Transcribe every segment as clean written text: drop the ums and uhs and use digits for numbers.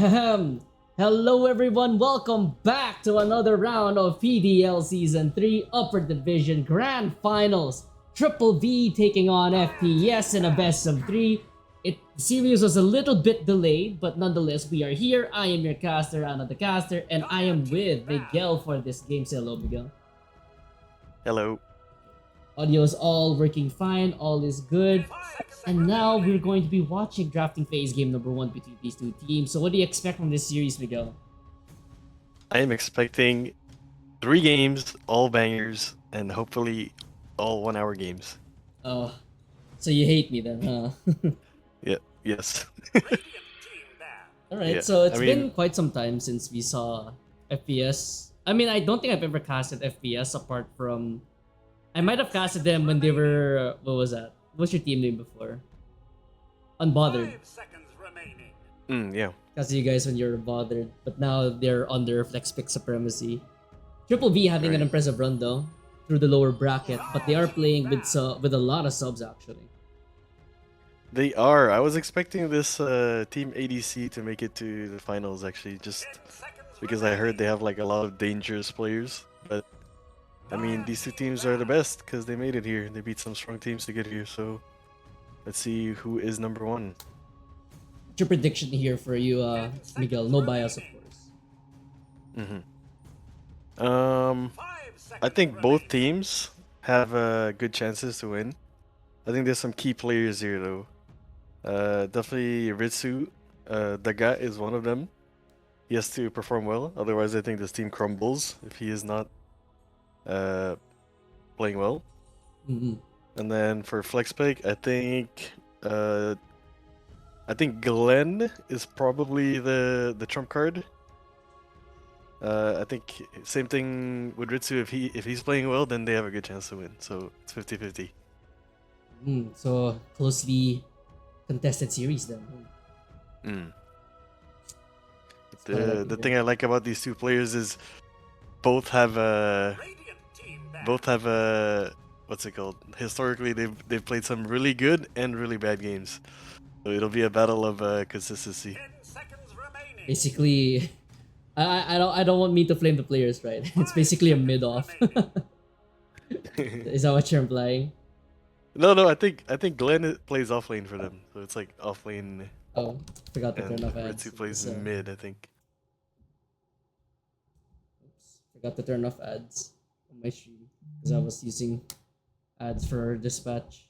Ahem. Hello everyone, welcome back to another round of PDL Season 3 Upper Division Grand Finals. Triple V taking on FPS in a best of 3. The series was a little bit delayed, but nonetheless we are here. I am your caster, Anna the caster, and I am with Miguel for this game. Say hello, Miguel. Hello. Audio is all working fine, all is good. And now we're going to be watching drafting phase game number 1 between these two teams. So what do you expect from this series, Miguel? I am expecting 3 games, all bangers, and hopefully all 1-hour games. Oh, so you hate me then, huh? Yeah, yes. Alright, Yeah, so it's been quite some time since we saw FPS. I mean, I don't think I've ever casted FPS apart from... I might have casted them when they were... what was that? What's your team name before? Unbothered. Yeah. Casted you guys when you were bothered, but now they're under flex pick supremacy. Triple V having an impressive run though, through the lower bracket, but they are playing with a lot of subs actually. They are. I was expecting this Team ADC to make it to the finals actually, just because I heard they have like a lot of dangerous players. But I mean, these two teams are the best because they made it here. They beat some strong teams to get here, so let's see who is number 1. What's your prediction here for you, Miguel? No bias, of course. I think both teams have good chances to win. I think there's some key players here though. Definitely Ritsu. Daga is one of them. He has to perform well, otherwise I think this team crumbles if he is not playing well. And then for flex pick, I think Glenn is probably the trump card. I think same thing with Ritsu. If he's playing well, then they have a good chance to win. So it's 50-50. So closely contested series then. The thing I like about these two players is both have what's it called? Historically, they've played some really good and really bad games. So it'll be a battle of consistency. Basically, I don't want me to flame the players, right? It's basically a mid off. Is that what you're implying? No, I think Glenn plays off lane for them, so it's like off lane. Oh, forgot to turn off ads. Ritsu plays mid, I think. Oops, forgot to turn off ads on my stream because I was using ads for dispatch.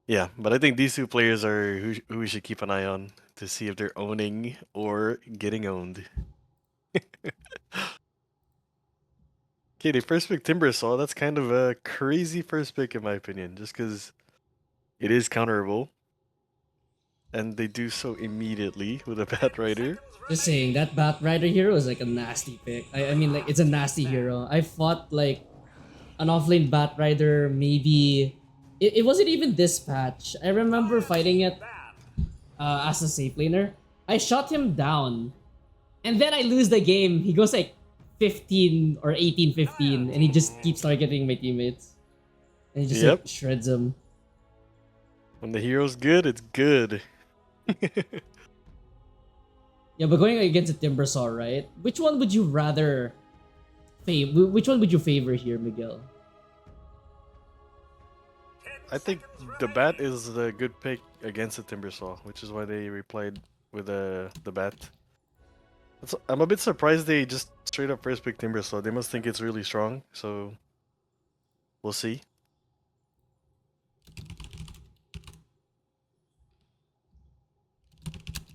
Yeah, but I think these two players are who we should keep an eye on to see if they're owning or getting owned. Okay, they first pick Timbersaw. That's kind of a crazy first pick in my opinion, just because it is counterable. And they do so immediately with a Bat Rider. Just saying, that Bat Rider hero is like a nasty pick. I mean, like, it's a nasty hero. I fought like an offlane Bat Rider maybe... It wasn't even this patch. I remember fighting it as a safe laner. I shot him down. And then I lose the game. He goes like 15 or 18-15. And he just keeps targeting my teammates. And he just like, shreds them. When the hero's good, it's good. Yeah, but going against a Timbersaw, right? Which one would you rather favor? Which one would you favor here, Miguel? I think the Bat is the good pick against the Timbersaw, which is why they replied with the Bat. I'm a bit surprised they just straight up first pick Timbersaw. They must think it's really strong, so we'll see.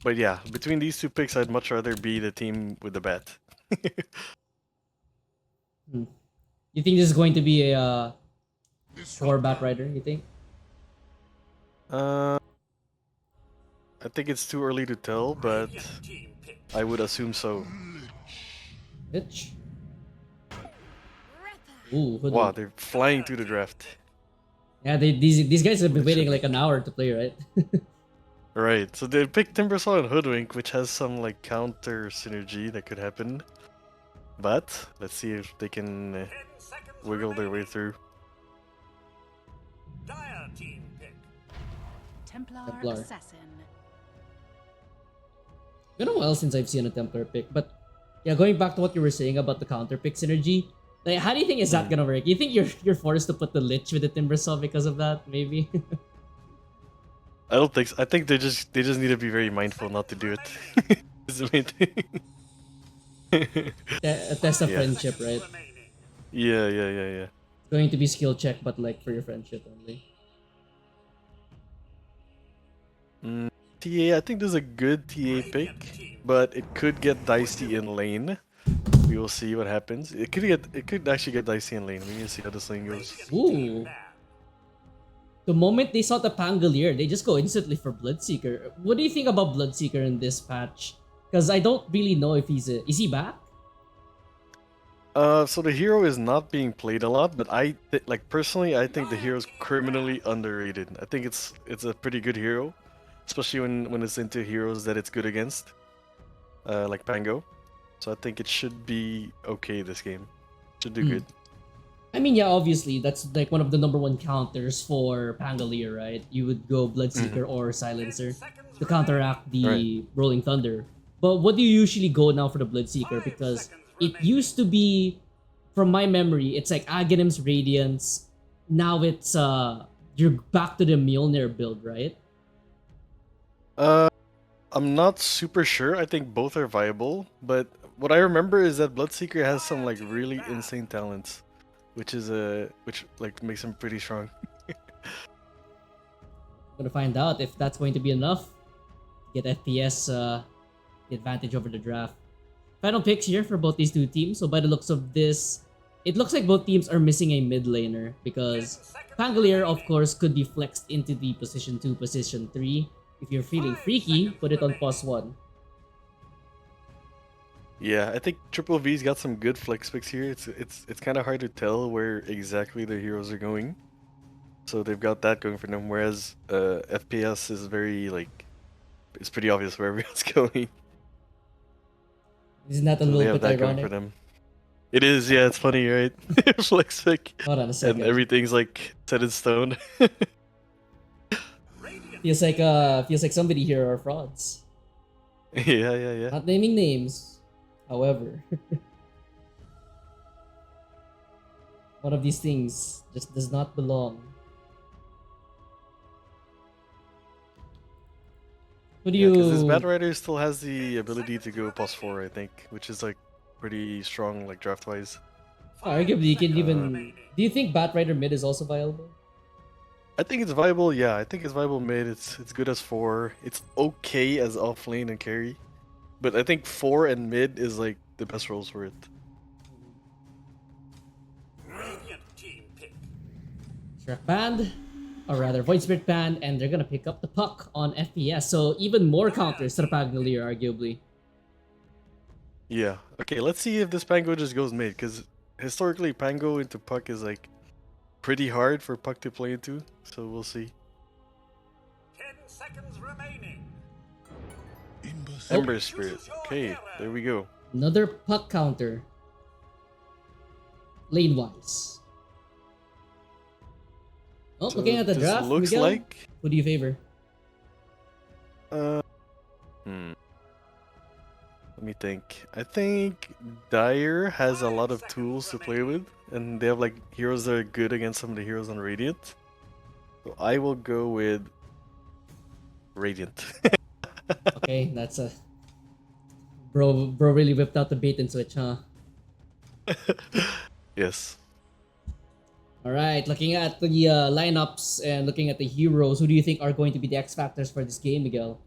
But yeah, between these two picks, I'd much rather be the team with the Bat. You think this is going to be a 4 Bat Rider, you think? I think it's too early to tell, but I would assume so. Bitch. Ooh, wow, they're flying through the draft. Yeah, these guys have been waiting like an hour to play, right? Right, so they picked Timbersaw and Hoodwink, which has some like counter synergy that could happen. But let's see if they can wiggle their way through. Templar Assassin. been a while since I've seen a Templar pick, but yeah, going back to what you were saying about the counter pick synergy, like how do you think is that gonna work? You think you're forced to put the Lich with the Timbersaw because of that? Maybe. I don't think so. I think they just need to be very mindful not to do it. Is the main thing. A test of Yeah. friendship, right? Yeah. It's going to be skill check, but like for your friendship only. TA, I think this is a good TA pick, but it could get dicey in lane. We will see what happens. It could actually get dicey in lane. We need to see how this lane goes. Ooh. The moment they saw the Pangolier, they just go instantly for Bloodseeker. What do you think about Bloodseeker in this patch? Because I don't really know if is he back? So the hero is not being played a lot, but like personally, I think the hero is criminally underrated. I think it's a pretty good hero, especially when it's into heroes that it's good against, like Pango. So I think it should be okay this game. Should do good. I mean, yeah, obviously that's like one of the #1 counters for Pangolier, right? You would go Bloodseeker or Silencer to counteract the Rolling Thunder. But what do you usually go now for the Bloodseeker? Because it used to be, from my memory, it's like Aghanim's Radiance. Now it's you're back to the Mjolnir build, right? I'm not super sure. I think both are viable, but what I remember is that Bloodseeker has some like really insane talents, which like makes him pretty strong. Gonna find out if that's going to be enough to get FPS the advantage over the draft. Final picks here for both these two teams. So by the looks of this, it looks like both teams are missing a mid laner because Pangolier, of course, could be flexed into the position 2, position 3. If you're feeling freaky, put it on +1. Yeah, I think Triple V's got some good flex picks here. It's kind of hard to tell where exactly the heroes are going, so they've got that going for them. Whereas FPS is very like, it's pretty obvious where everyone's going. Isn't that a So they little have bit that going ironic? for them. It is, yeah. It's funny, right? Flex pick, Hold on a second. and everything's like set in stone. Feels like somebody here are frauds. Yeah. Not naming names, however. One of these things just does not belong. Who do Because this you? Bat Rider still has the ability to go +4, I think, which is like pretty strong, like draft wise. Arguably, you can even. Do you think Batrider mid is also viable? I think it's viable. Yeah, I think it's viable mid. It's good as 4. It's okay as off lane and carry, but I think 4 and mid is like the best roles for it. Shrek banned, or rather Void Spirit banned, and they're gonna pick up the puck on FPS. So even more counters to the Pangolier, arguably. Yeah. Okay, let's see if this Pango just goes mid, because historically Pango into puck is like pretty hard for puck to play into. So we'll see. 10 seconds remaining. Ember Spirit. Okay, there we go. Another puck counter. Lane wise. Oh, So looking at the this draft, looks Miguel, like who do you favor? Let me think. I think Dire has a lot of tools to play with, and they have like heroes that are good against some of the heroes on Radiant. So I will go with Radiant. Okay, that's a bro really whipped out the bait and switch, huh? Yes. All right, looking at the lineups and looking at the heroes, who do you think are going to be the X factors for this game, Miguel?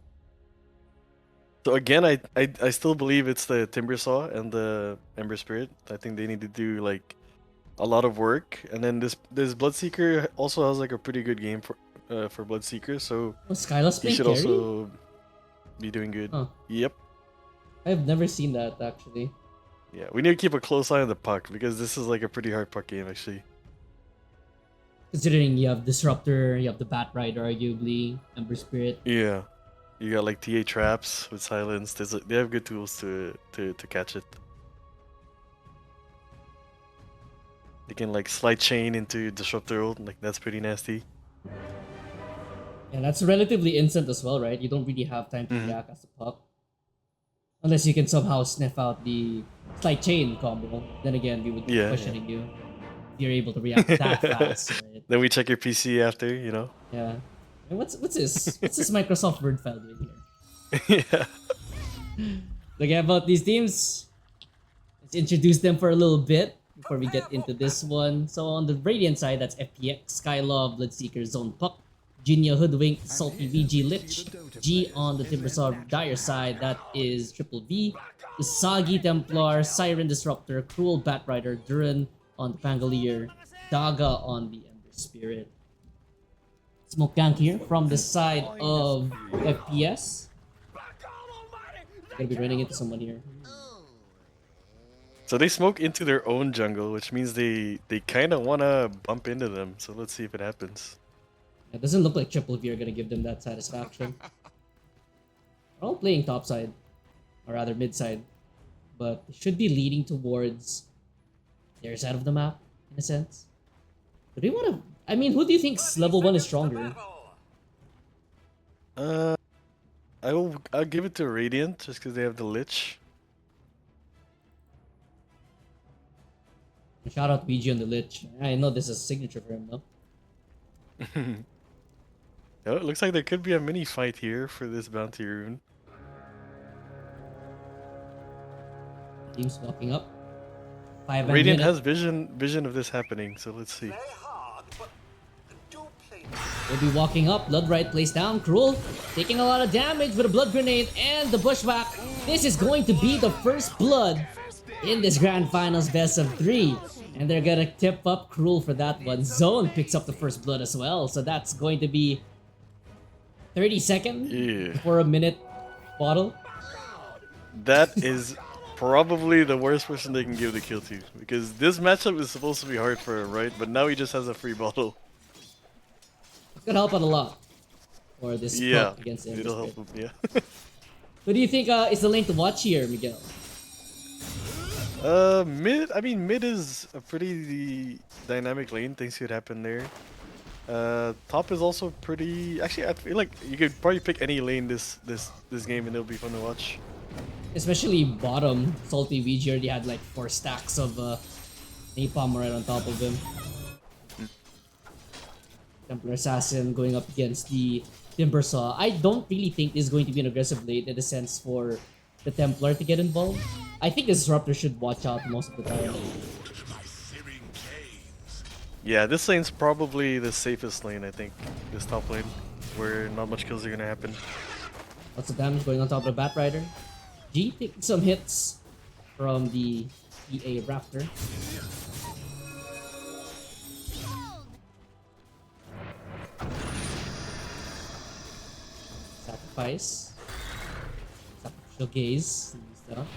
So again, I still believe it's the Timbersaw and the Ember Spirit. I think they need to do like a lot of work, and then this Bloodseeker also has like a pretty good game for Bloodseeker, so Oh, Skyla's he playing should carry? also be doing good. Huh. Yep. I've never seen that, actually. Yeah, we need to keep a close eye on the puck because this is like a pretty hard puck game actually. Considering you have Disruptor, you have the Bat Rider, arguably, Ember Spirit. Yeah, you got like TA traps with silence. They have good tools to catch it. They can like slide chain into Disruptor ult, like that's pretty nasty. And that's relatively instant as well, right? You don't really have time to react as a puck. Unless you can somehow sniff out the slight chain combo. Then again, we would be Yeah, questioning you. If you're able to react that fast, right? Then we check your PC after, you know. Yeah. And what's this? What's this Microsoft Word file doing here? Yeah. Again, about these teams, let's introduce them for a little bit before we get into this one. So on the Radiant side, that's FPX, Skylove, Bloodseeker, Zone Puck, Jinya Hoodwink, Salty VG Lich. G on the Timbersaw Dire side, that is Triple V, Usagi Templar, Siren Disruptor, Cruel Batrider, Duran on the Pangolier, Daga on the Ember Spirit. Smoke gank here from the side of FPS. Gonna be running into someone here. So they smoke into their own jungle, which means they kind of want to bump into them. So let's see if it happens. It doesn't look like Triple V are gonna give them that satisfaction. They're all playing top side, or rather mid side, but they should be leading towards their side of the map in a sense. Do they want to? I mean, who do you think's level 1 is stronger? I'll give it to Radiant just because they have the Lich. Shout out BG on the Lich. I know this is a signature for him though. Oh, it looks like there could be a mini fight here for this bounty rune. Team's walking up. 5 Radiant minute. has vision of this happening, so let's see. Play hard, but do play. They'll be walking up. Bloodright plays down. Cruel taking a lot of damage with a blood grenade and the bushwhack. This is going to be the first blood in this Grand Finals best of 3. And they're gonna tip up Cruel for that one. Zone picks up the first blood as well. So that's going to be 30 seconds Yeah. for a minute bottle. That is probably the worst person they can give the kill to. Because this matchup is supposed to be hard for him, right? But now he just has a free bottle. It's gonna help out a lot for this Yeah, puck against him. it'll help him, yeah. Who do you think is the lane to watch here, Miguel? Mid is a pretty dynamic lane. Things could happen there. Top is also pretty. Actually, I feel like you could probably pick any lane this game, and it'll be fun to watch. Especially bottom, Salty VG already had like 4 stacks of napalm right on top of him. Templar Assassin going up against the Timbersaw. I don't really think this is going to be an aggressive lane in the sense for the Templar to get involved. I think the Disruptor should watch out most of the time. Yeah, this lane's probably the safest lane, I think. This top lane, where not much kills are gonna happen. Lots of damage going on top of the Batrider. G taking some hits from the EA Raptor. Sacrifice. Sacrificial gaze. Stuff.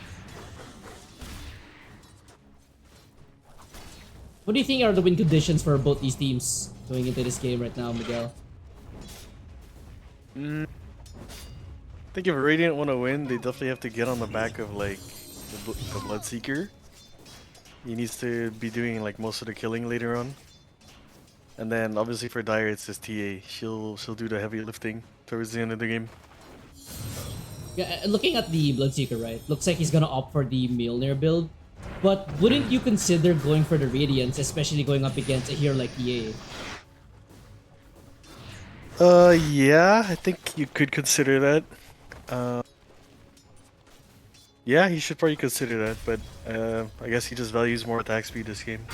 What do you think are the win conditions for both these teams going into this game right now, Miguel? I think if Radiant want to win, they definitely have to get on the back of like the Bloodseeker. He needs to be doing like most of the killing later on. And then obviously for Dire, it's his TA. She'll do the heavy lifting towards the end of the game. Yeah, looking at the Bloodseeker, right? Looks like he's gonna opt for the Mjolnir build. But wouldn't you consider going for the Radiance, especially going up against a hero like EA? Yeah, I think you could consider that. Yeah, he should probably consider that, but I guess he just values more attack speed this game.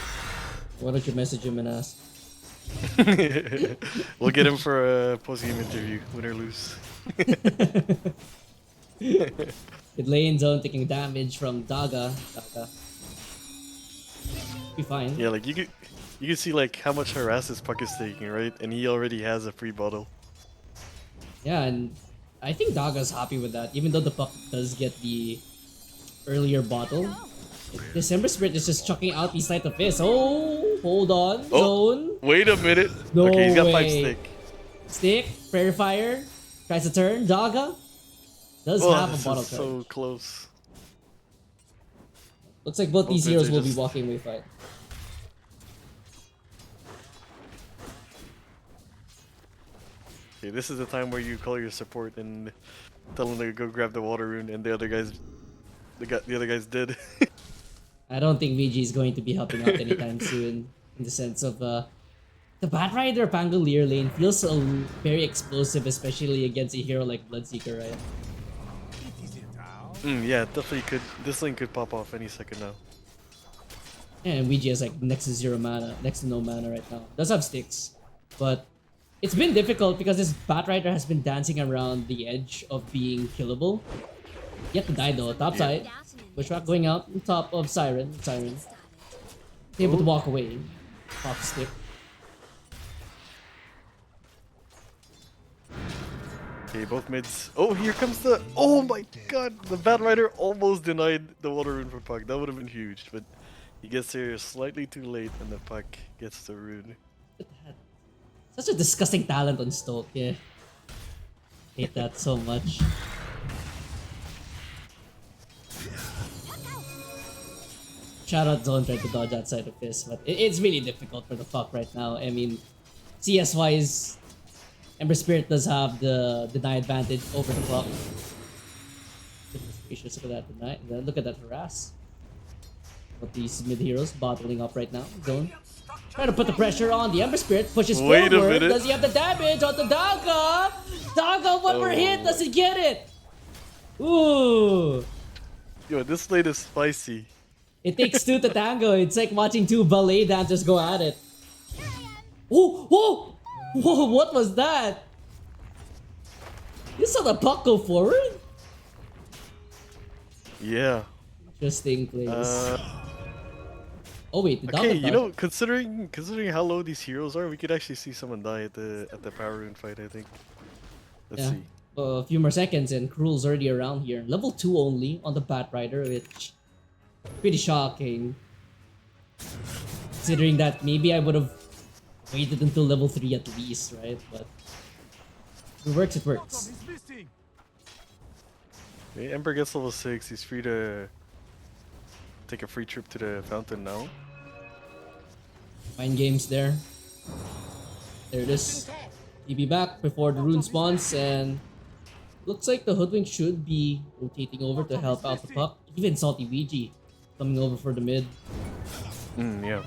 Why don't you message him and ask? We'll get him for a post-game interview, win or lose. Good lane zone taking damage from Daga. Be fine. Yeah, like you could see like how much harass this puck is taking, right? And he already has a free bottle. Yeah, and I think Daga's happy with that, even though the puck does get the earlier bottle. December Spirit is just chucking out these Sleight of Fist. Oh, hold on, zone. Wait a minute. No okay, he's got 5 way. stick. Stick, Prairie Fire, tries to turn. Daga does have a bottle charge. So close. Looks like both these Both heroes are will be just- walking away fight. Okay, this is the time where you call your support and tell them to go grab the water rune, and the other guys the other guy's dead. I don't think VG is going to be helping out anytime soon, in the sense of the Batrider Pangolier lane feels very explosive, especially against a hero like Bloodseeker, right? Yeah, definitely could. This lane could pop off any second now. And VG has like next to zero mana, next to no mana right now. Does have sticks, but it's been difficult because this Batrider has been dancing around the edge of being killable. Yet to die though. Top side, Bushwhack going out on top of Siren. Able to walk away off the stick. Okay, both mids. Oh, here comes the. Oh my god! The Batrider almost denied the water rune for Puck. That would have been huge, but he gets there slightly too late, and the Puck gets the rune. Look at that. Such a disgusting talent on Stoke, yeah. Hate that so much. Shout out Zone trying to dodge outside of this, but it's really difficult for the Puck right now. I mean, CS wise, Ember Spirit does have the deny advantage over the Puck. Look at that deny. Look at that harass. But these mid heroes bottling up right now. Zone trying to put the pressure on the Ember Spirit, pushes Wait forward. a minute. Does he have the damage on the Daga? Daga, one more hit. Does he get it? Ooh. Yo, this lane is spicy. It takes two to tango. It's like watching two ballet dancers go at it. Oh, whoa! Whoa, what was that? You saw the Puck go forward? Yeah. Interesting place. Oh wait, the Okay, Daga you know, considering how low these heroes are, we could actually see someone die at the power rune fight. I think. Let's see. A few more seconds and Cruel's already around here. Level 2 only on the Batrider, which pretty shocking. Considering that maybe I would have waited until level 3 at least, right? But if it works, it works. Okay, Ember gets level 6. He's free to take a free trip to the fountain now. Mind games there. There it is. TB back before the rune spawns, and looks like the Hoodwink should be rotating over to help out the Puck. Even Salty VG coming over for the mid. Yeah.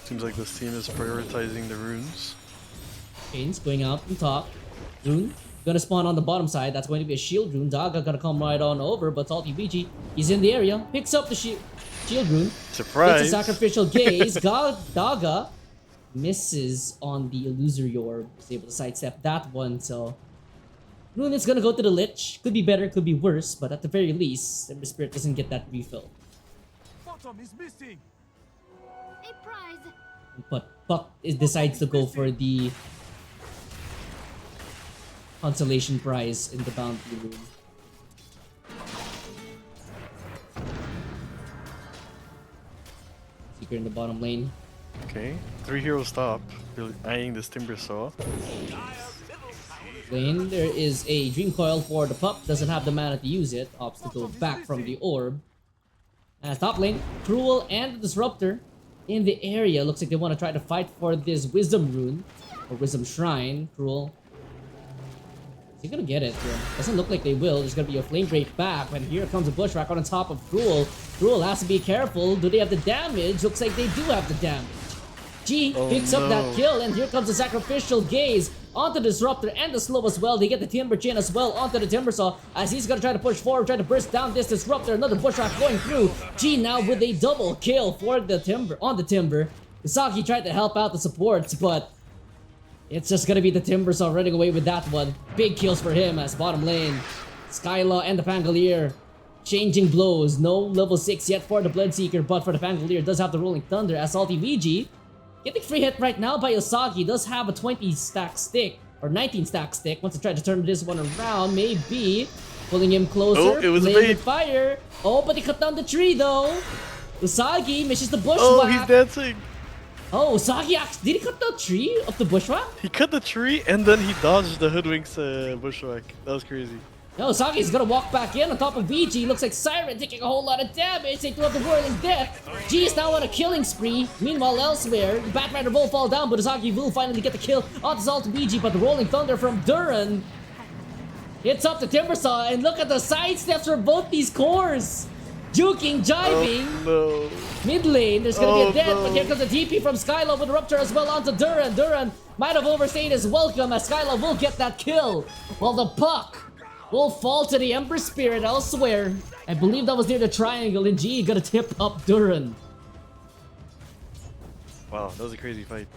Seems like this team is prioritizing the runes. Kane's going out on top. Rune gonna spawn on the bottom side. That's going to be a shield rune. Daga gonna come right on over, but Salty VG, he's in the area. Picks up the shield rune. Surprise! Gets a sacrificial gaze. Daga misses on the illusory orb. Is able to sidestep that one, so Rune is gonna go to the Lich. Could be better, could be worse, but at the very least, Ember Spirit doesn't get that refill. Bottom is missing. A prize. But Puck decides to go for the consolation prize in the bounty room. Seeker in the bottom lane. Okay, 3 heroes top. They're eyeing this Timber Saw. Lane, there is a Dream Coil for the Pup. Doesn't have the mana to use it. Opts to go back from the orb. Top lane, Cruel and the Disruptor in the area. Looks like they want to try to fight for this Wisdom Rune or Wisdom Shrine. Cruel. Is he gonna get it? Yeah. Doesn't look like they will. There's gonna be a Flame Break back, and here comes a Bushwhack on top of Cruel. Cruel has to be careful. Do they have the damage? Looks like they do have the damage. G picks up that kill, and here comes the Sacrificial Gaze onto the Disruptor and the Slow as well. They get the Timber Chin as well onto the Timber Saw as he's gonna try to push forward, try to burst down this Disruptor. Another Bushwhack going through. G now with a double kill for the Timber on the Timber. Usagi tried to help out the supports, but it's just gonna be the Timber Saw running away with that one. Big kills for him as bottom lane. Skylaw and the Pangolier changing blows. No level 6 yet for the Bloodseeker, but for the Pangolier does have the Rolling Thunder as Salty VG getting free hit right now by Usagi. Does have a 20 stack stick or 19 stack stick. Wants to try to turn this one around, maybe pulling him closer. Oh, it was a playing bait. with fire. Oh, but he cut down the tree though. Usagi misses the Bushwhack. Oh, he's dancing! Oh, Usagi did he cut the tree of the Bushwhack? He cut the tree and then he dodged the Hoodwink's Bushwhack. That was crazy. No, Usagi's gonna walk back in on top of VG. Looks like Siren taking a whole lot of damage. They do have the Whirling Death. G is now on a killing spree. Meanwhile, elsewhere, the Batrider will fall down, but Usagi will finally get the kill on the Salt VG. But the Rolling Thunder from Duran hits up the Timber Saw, and look at the side steps for both these cores. Juking, jiving. Oh Mid lane, there's gonna be Oh, a death, no. but here comes a TP from Skylo with Rupture as well onto Duran. Duran might have overstayed his welcome as Skylo will get that kill. While the puck will fall to the Ember Spirit elsewhere. I believe that was near the triangle, and G gonna tip up Duran. no! Wow, that was a crazy fight.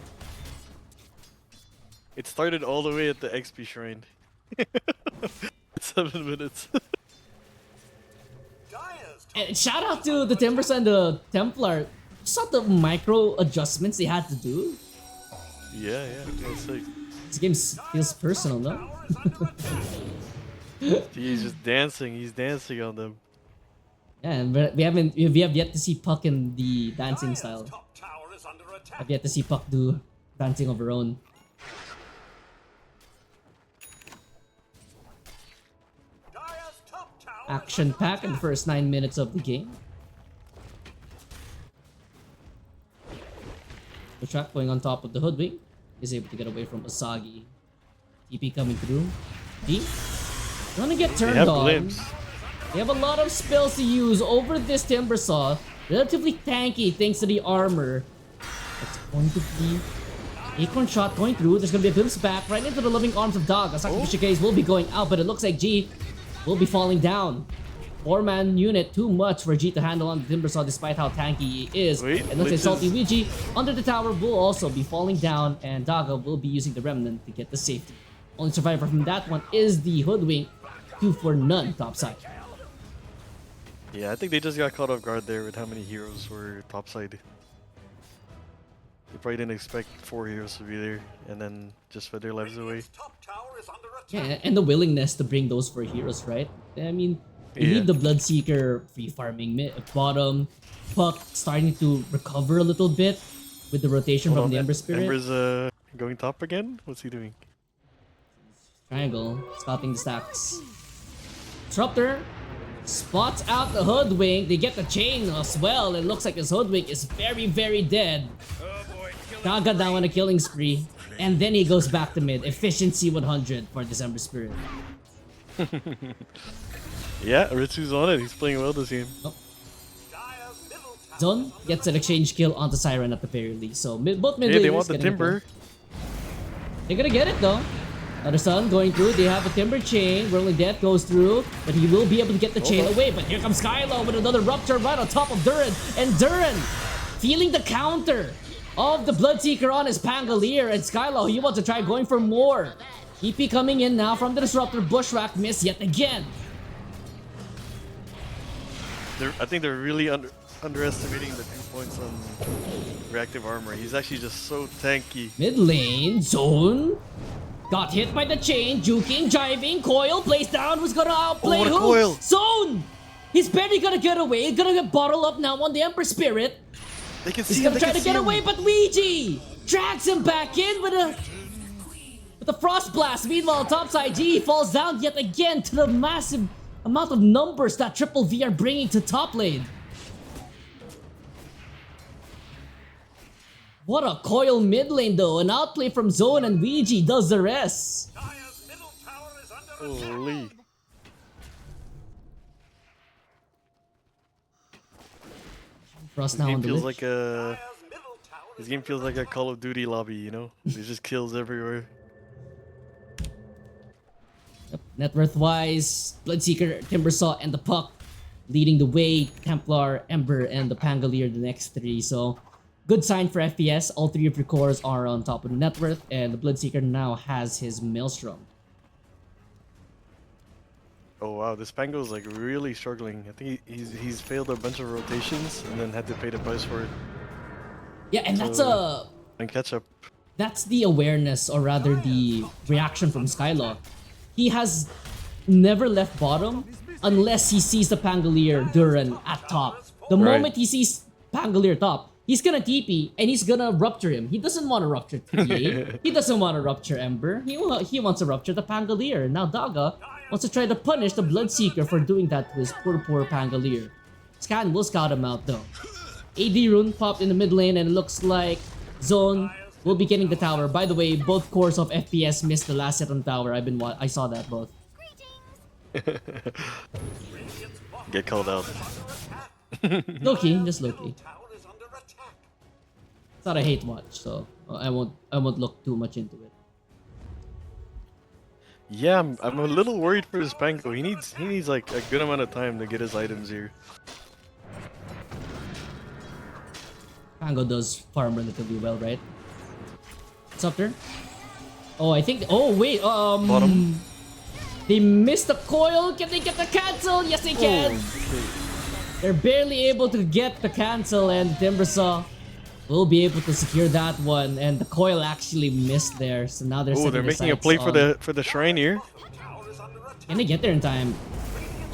It started all the way at the XP shrine. 7 minutes. Dyer's top And shout out to the Timbers and the Templar. You saw the micro adjustments they had to do? Yeah, that was sick. This game feels personal, no? tower is under attack. He's just dancing. He's dancing on them. Yeah, and we have yet to see Puck in the dancing Dyer's style. top tower is under attack. I've yet to see Puck do dancing of her own. Dyer's top tower is Action under pack in the attack. first 9 minutes of the game. The track going on top of the Hoodwink is able to get away from Asagi. TP coming through. D. Gonna get They turned have on. glimpse. They have a lot of spells to use over this Timbersaw. Relatively tanky thanks to the armor. It's going to be Acorn shot going through. There's gonna be a glimpse back right into the loving arms of Dog. Asaki Shikes will be going out, but it looks like G will be falling down. 4-man unit, too much for G to handle on the Timbersaw despite how tanky he is. Wait, It looks like glitches. Salty Ouija under the tower will also be falling down, and Daga will be using the Remnant to get the safety. Only survivor from that one is the Hoodwink. 2 for none topside. Yeah, I think they just got caught off guard there with how many heroes were topside. They probably didn't expect 4 heroes to be there, and then just fed their lives away. Radiant's top tower is under attack. Yeah, and the willingness to bring those 4 heroes, right? I mean, you Yeah. need the Bloodseeker free farming bottom. Puck starting to recover a little bit with the rotation Hold from on, the Ember Spirit. Ember's going top again? What's he doing? Triangle, scouting the stacks. Disruptor spots out the Hoodwink. They get the chain as well. It looks like his Hoodwink is very, very dead. Daga down on a killing spree. And then he goes back to mid. Efficiency 100 for December Spirit. Yeah, Ritsu's on it. He's playing well this game. Oh, Dyer's middle tower. Zone gets an exchange kill onto Siren at the very least. So both mid Hey, they laners want the getting a kill. timber. They're gonna get it though. Another Sun going through. They have a Timber chain. Whirling Death goes through, but he will be able to get the chain on. away. But here comes Skylo with another Rupture right on top of Duran. And Duran feeling the counter of the Bloodseeker on his Pangolier. And Skylo, he wants to try going for more. EP coming in now from the Disruptor. Bushwhack miss yet again. I think they're really underestimating the 2 points on reactive armor. He's actually just so tanky. Mid lane, Zone. Got hit by the chain, juking, jiving, Coil plays down, who's gonna outplay what a who? coil. Zone! He's barely gonna get away, gonna get bottled up now on the Emperor Spirit. They can He's see him. gonna They try can to see get him. away, but Ouija drags him back in with a Frost Blast. Meanwhile, topside G falls down yet again to the massive amount of numbers that Triple V are bringing to top lane. What a coil mid lane though. An outplay from Zone and Ouija does the rest. Dyer's middle tower is under attack. Holy. Frost This now on game the feels Lich. like a. Dyer's middle tower This is game under feels like a attack. Call of Duty lobby, you know? There's just kills everywhere. Yep. Net worth wise, Bloodseeker, Timbersaw, and the Puck leading the way. Templar, Ember, and the Pangolier the next 3. So good sign for FPS. All 3 of your cores are on top of the net worth, and the Bloodseeker now has his Maelstrom. Oh wow, this Pango's like really struggling. I think he's failed a bunch of rotations and then had to pay the price for it. Yeah, and that's So- And catch up. that's the awareness, or rather the reaction from Skylaw. He has never left bottom unless he sees the Pangolier Duran at top. The Right. moment he sees Pangolier top, he's gonna TP and he's gonna rupture him. He doesn't want to rupture TA. He doesn't want to rupture Ember. He wants to rupture the Pangolier. Now Daga wants to try to punish the Bloodseeker for doing that to his poor Pangolier. Scan will scout him out though. AD rune popped in the mid lane and it looks like Zone will be getting the tower. By the way, both cores of FPS missed the last set on tower. I saw that both. Get called out. Low-key, just low-key. Tower is under attack. It's not a hate watch, so I won't look too much into it. Yeah, I'm a little worried for his Panko. He needs like a good amount of time to get his items here. Pango does farm relatively well, right? What's up there? Oh, I think. Oh wait. Bottom. They missed the coil. Can they get the cancel? Yes, they can. They're barely able to get the cancel, and Timbersaw will be able to secure that one. And the coil actually missed there, so now they're. Oh, they're making a play for the shrine here. Can they get there in time?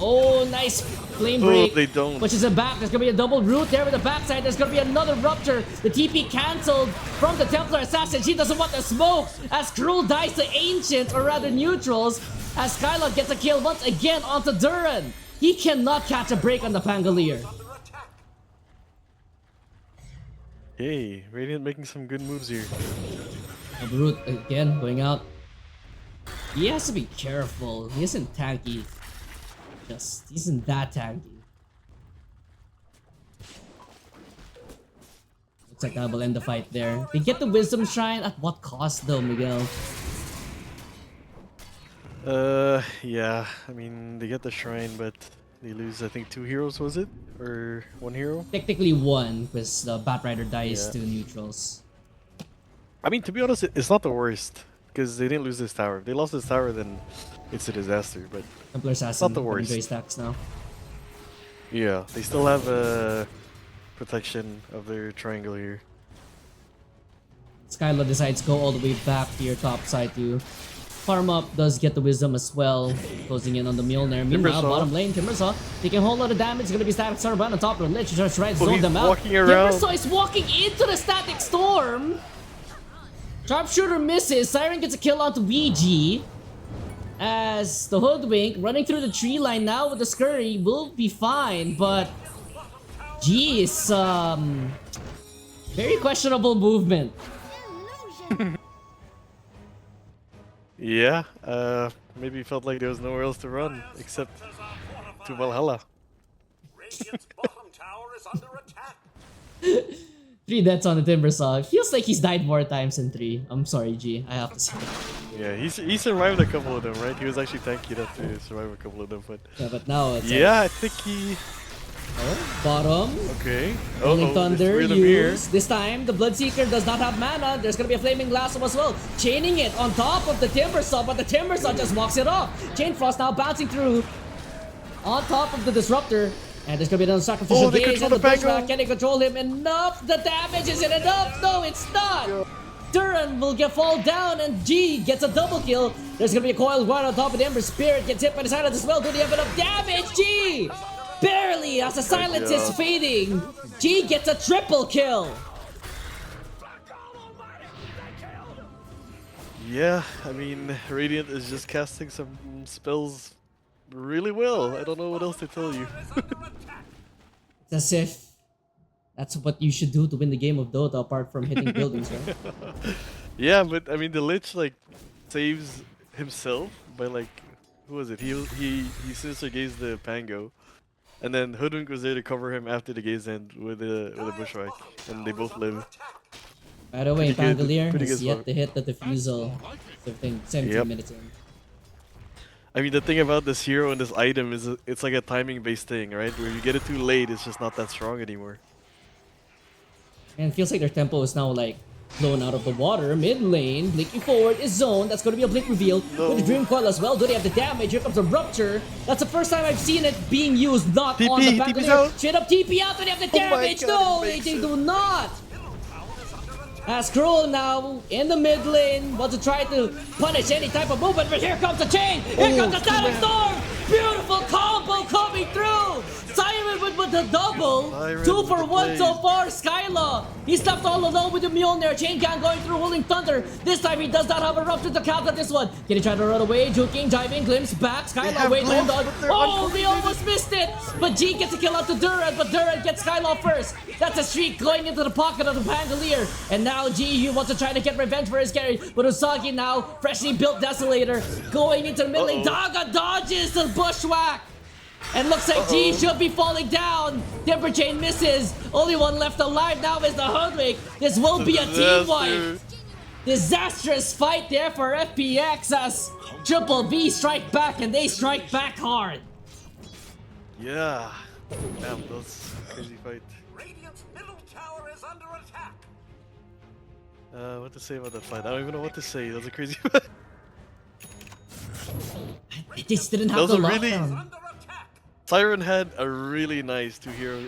Oh, nice flame Oh, break. they don't. Which is a back. There's gonna be a double root there with the backside. There's gonna be another rupture. The TP cancelled from the Templar Assassin. She doesn't want the smoke as Cruel dies to Ancient, or rather neutrals, as Skylot gets a kill once again onto Duran. He cannot catch a break on the Pangolier. Hey, Radiant making some good moves here. Double root again going out. He has to be careful. He isn't tanky. He isn't that tanky. Looks like that will end the fight there. They get the Wisdom Shrine at what cost though, Miguel? Yeah. I mean, they get the shrine, but they lose. I think 2 heroes, was it, or 1 hero? Technically 1, because the Batrider dies Yeah. to neutrals. I mean, to be honest, it's not the worst because they didn't lose this tower. If they lost this tower, then it's a disaster. But Templar Assassin the worst. Grey stacks now. yeah, they still have protection of their triangle here. Skyla decides to go all the way back to your top side to farm up, does get the wisdom as well, closing in on the Mjolnir. Meanwhile, Timbersaw. bottom lane, Timbersaw taking a whole lot of damage. It's gonna be Static Storm on top of the lich. Just trying to zone he's them out. walking around. Timbersaw is walking into the Static Storm. Sharpshooter misses. Siren gets a kill onto VG. As the Hoodwink running through the tree line now with the Scurry will be fine, but G is very questionable movement. Illusion. Yeah, maybe felt like there was nowhere else to run except to Valhalla. Radiant's bottom tower is under attack. 3 deaths on the Timbersaw. It feels like he's died more times than 3. I'm sorry, G. I have to say. Yeah, he survived a couple of them, right? He was actually tanky enough to survive a couple of them, but Yeah, but now it's yeah, I think he. bottom. Okay. Rolling Oh, Thunder the mirror. used. This time, the Bloodseeker does not have mana. There's gonna be a Flaming Lasso as well. Chaining it on top of the Timbersaw, but the Timbersaw just walks it off. Chain Frost now bouncing through on top of the Disruptor. And there's gonna be another Sacrificial they Gaze control and the the Pango. Pushback. Can they control him enough? The damage isn't enough. No, it's not. Duran will fall down and G gets a double kill. There's gonna be a coil right on top of the Ember Spirit. Gets hit by the silence as well. Do they have enough damage? G! Barely as the silence is God. fading. G gets a triple kill. Yeah, I mean, Radiant is just casting some spells really well. I don't know what else to tell you. It's as if that's what you should do to win the game of Dota apart from hitting buildings, right? Yeah, but I mean, the Lich like saves himself by like, who was it? He sinister gazed the Pango, and then Hoodwink was there to cover him after the gaze end with a bushwhack, and they both live. By the way, Pretty good- Pangolier pretty has good yet spot. to hit the defusal. So I think 17 Yep. minutes in. I mean, the thing about this hero and this item is it's like a timing-based thing, right? Where you get it too late, it's just not that strong anymore. And it feels like their tempo is now like blown out of the water. Mid lane, blinking forward is zoned. That's going to be a blink reveal No. with the Dream Coil as well. Do they have the damage? Here comes a Rupture. That's the first time I've seen it being used, not on the TP, back. TP's out. Straight up TP out. Do they have the Oh my damage? God, No, it they makes do it. not. As Cruel now in the mid lane wants to try to punish any type of movement, but here comes the chain! Here comes the Static Storm! Beautiful combo coming through! Simon Siren with the double. Siren 2 with for the 1 so plays. far. Skyla, he's left all alone with the Mjolnir. Chain Gang going through Rolling Thunder. This time he does not have a rupture to counter this one. Can he try to run away? Juking, diving, glimpse back. Skyla, have wait, hold glimpse, on. but they're Oh, they almost missed it. But G gets a kill out to Durant, but Durant gets Skyla first. That's a streak going into the pocket of the Pangolier. And now G wants to try to get revenge for his carry. But Usagi now, freshly built Desolator, going into the mid lane. Daga dodges the bushwhack. And looks like G should be falling down. Timber Chain misses. Only one left alive now is the Hoodwink. This will be a team wipe. Disastrous fight there for FPX as Triple V strike back and they strike back hard. Yeah. Damn, that was a crazy fight. Radiant's middle tower is under attack. What to say about that fight? I don't even know what to say. That was a crazy fight. They just didn't That have was the a really- lockdown. Under attack. Siren had a really nice two-hero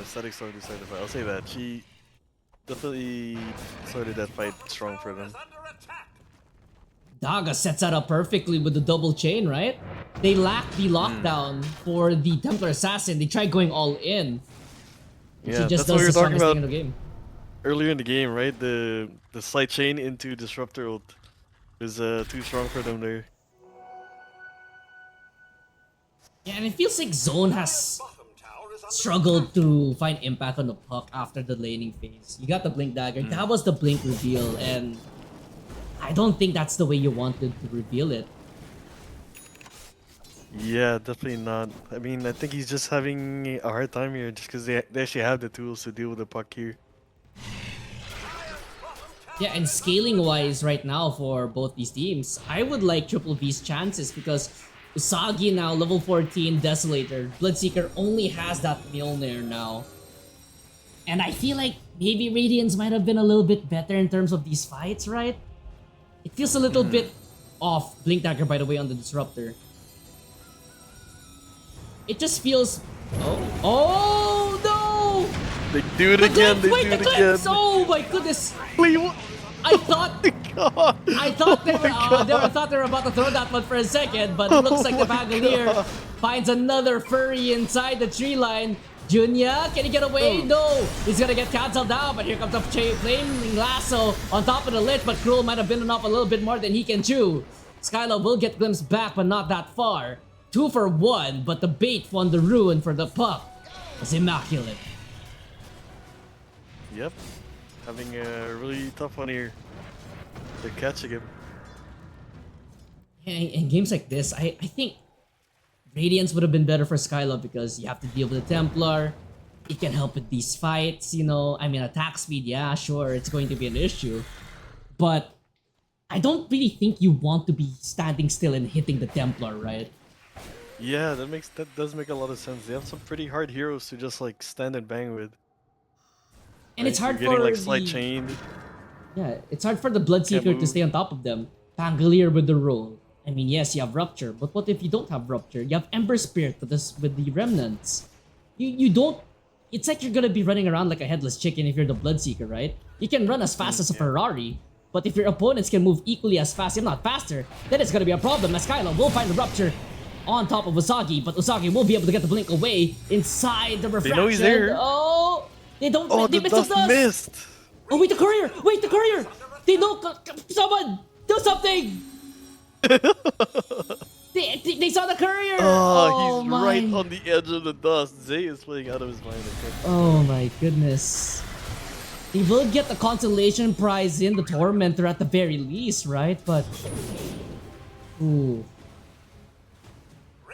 static storm to start the fight. I'll say that. She definitely started that fight strong for them. Is under attack. Daga sets that up perfectly with the double chain, right? They lack the lockdown for the Templar Assassin. They tried going all in. Yeah, She just that's what does we the were talking strongest thing about in the game. earlier in the game, right? The slight chain into Disruptor ult is too strong for them there. Yeah, and it feels like Zone has Bottom tower is under struggled to find impact on the puck after the laning phase. You got the Blink Dagger. That was the Blink reveal, and I don't think that's the way you wanted to reveal it. Yeah, definitely not. I mean, I think he's just having a hard time here just because they actually have the tools to deal with the puck here. Yeah, and scaling-wise right now for both these teams, I would like Triple V's chances because Usagi now, level 14, Desolator. Bloodseeker only has that Mjolnir now. And I feel like maybe Radiance might have been a little bit better in terms of these fights, right? It feels a little bit off. Blink Dagger, by the way, on the Disruptor. It just feels... Oh no! They do it The again, glimpse! they Wait, do the it again. glimpse! Oh my goodness! Wait, what? I thought... God. I thought they were, God. I thought they were about to throw that one for a second, but it looks like the Pangolier finds another furry inside the tree line. Junya, can he get away? No! He's gonna get cancelled out, but here comes the flaming lasso on top of the Lich, but Cruel might have bitten off a little bit more than he can chew. Skyla will get glimpsed back, but not that far. 2 for 1, but the bait on the ruin for the puck was immaculate. Yep. Having a really tough one here. They're catching him. In games like this, I think Radiance would have been better for Skyla because you have to deal with the Templar. It can help with these fights, you know. I mean, attack speed, yeah, sure, it's going to be an issue. But I don't really think you want to be standing still and hitting the Templar, right? Yeah, that does make a lot of sense. They have some pretty hard heroes to just like stand and bang with. And it's hard You're for getting like slight the... chained. Yeah, it's hard for the Bloodseeker to move. stay on top of them. Pangolier with the roll. I mean, yes, you have Rupture, but what if you don't have Rupture? You have Ember Spirit with the Remnants. You don't... It's like you're gonna be running around like a headless chicken if you're the Bloodseeker, right? You can run as fast as a Ferrari, but if your opponents can move equally as fast, if not faster, then it's gonna be a problem as Skyla will find the Rupture on top of Usagi, but Usagi will be able to get the blink away inside the refraction. know he's there. Oh! They don't... Oh, they the missed the dust dust! missed! Oh, wait, the courier! Wait, the courier! They know... Someone! Do something! they saw the courier! Oh, he's my. right on the edge of the dust. Zay is playing out of his mind. I think. Oh my goodness. They will get the consolation prize in the Tormentor at the very least, right? But... Ooh.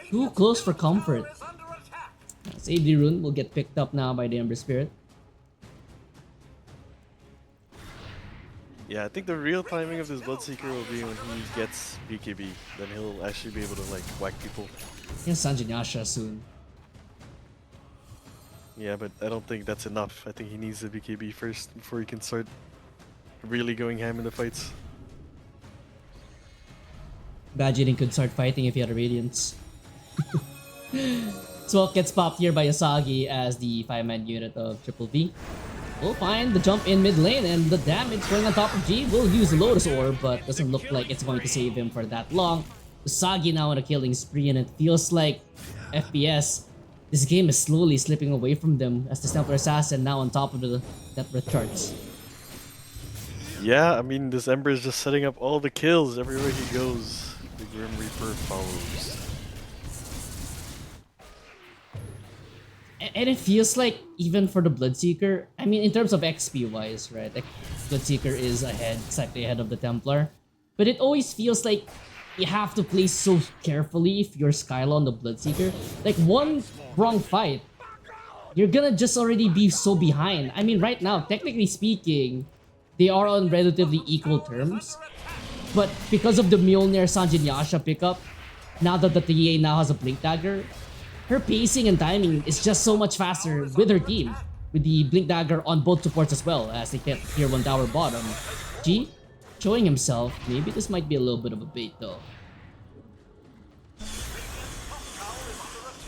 Too close for comfort. is under attack. Save the rune will get picked up now by the Ember Spirit. Yeah, I think the real timing of this Bloodseeker will be when he gets BKB. Then he'll actually be able to like whack people. Yes, Sanjin Yasha soon. Yeah, but I don't think that's enough. I think he needs the BKB first before he can start really going ham in the fights. Badgeting could start fighting if he had a Radiance. Smoke gets popped here by Usagi as the 5-man unit of Triple V. We'll find the jump in mid lane and the damage going on top of G. Will use the Lotus Orb, but doesn't look like it's going to save him for that long. Usagi now on a killing spree, and it feels like FPS This game is slowly slipping away from them as the Templar Assassin now on top of the death breath charts. Yeah, I mean, this Ember is just setting up all the kills everywhere he goes. The Grim Reaper follows. And it feels like even for the Bloodseeker, I mean, in terms of XP wise, right? Like Bloodseeker is ahead, slightly ahead of the Templar, but it always feels like you have to play so carefully if you're Skyla on the Bloodseeker. Like one wrong fight, you're gonna just already be so behind. I mean, right now, technically speaking, they are on relatively equal terms, but because of the Mjolnir Sanjin Yasha pickup, now that the TA now has a Blink Dagger, her pacing and timing is just so much faster with her team, with the Blink Dagger on both supports as well as they get tier 1 tower bottom. G showing himself. Maybe this might be a little bit of a bait though.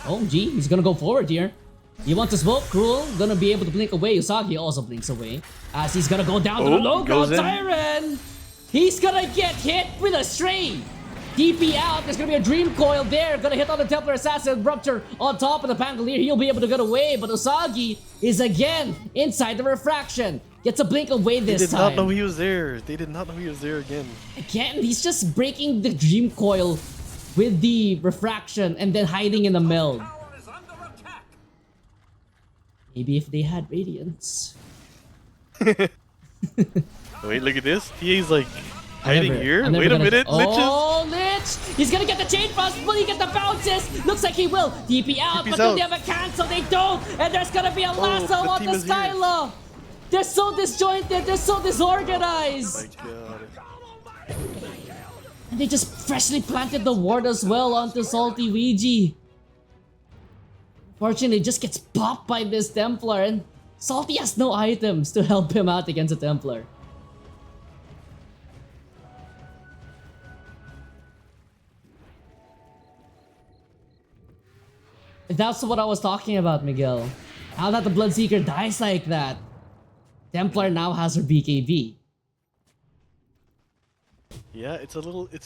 Oh, G, he's gonna go forward here. He wants to smoke. Cruel gonna be able to blink away. Usagi also blinks away as he's gonna go down to the low ground. Siren! He's gonna get hit with a stray. DP out. There's gonna be a Dream Coil there. Gonna hit on the Templar Assassin. Rupture on top of the Pangolier. He'll be able to get away, but Usagi is again inside the refraction. Gets a blink away this time. They did not know he was there. They did not know he was there again. Again, he's just breaking the Dream Coil with the refraction and then hiding in the meld. Maybe if they had Radiance. Wait, look at this. TA's like hiding here. Wait a minute, Oh, Lich! He's gonna get the Chain Frost. Will he get the bounces? Looks like he will. DP out, but do they have a cancel? They don't. And there's gonna be a lasso on the Skyla. They're so disjointed. They're so disorganized. Oh my god. And they just freshly planted the ward as well onto Salty Ouija. Fortunately, just gets popped by this Templar, and Salty has no items to help him out against a Templar. That's what I was talking about, Miguel. Now that the Bloodseeker dies like that, Templar now has her BKB. Yeah, it's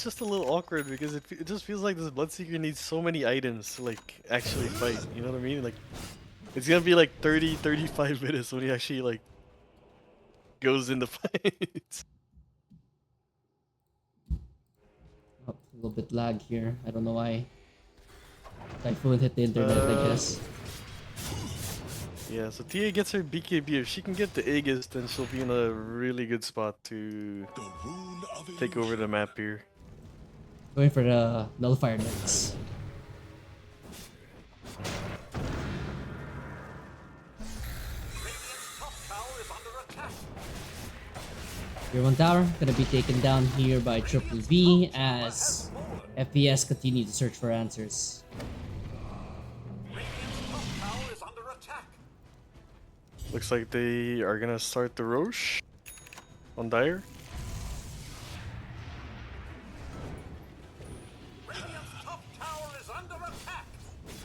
just a little awkward because it just feels like this Bloodseeker needs so many items to like actually fight, you know what I mean? Like, it's gonna be like 30-35 minutes when he actually like goes in the fight. Oh, a little bit lag here, I don't know why. Typhoon hit the internet, I guess. Yeah, so Tia gets her BKB. If she can get the Aegis, then she'll be in a really good spot to take over the map here. Going for the Nullifier next. Tier 1 tower gonna be taken down here by Triple V as FPS continue to search for answers. Looks like they are gonna start the Roche on Dire.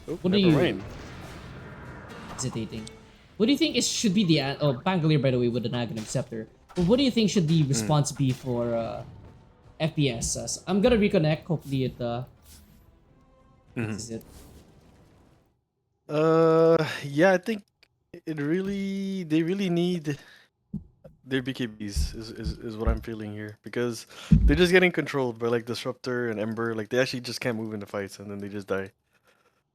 Oh, What do you mind. hesitating? What do you think should be the oh Pangolier by the way with an Aghanim Scepter? But what do you think should the response be for FPS? I'm gonna reconnect. Hopefully it this is it. Yeah, I think they really need their BKBs is what I'm feeling here, because they're just getting controlled by like Disruptor and Ember. Like they actually just can't move into fights and then they just die.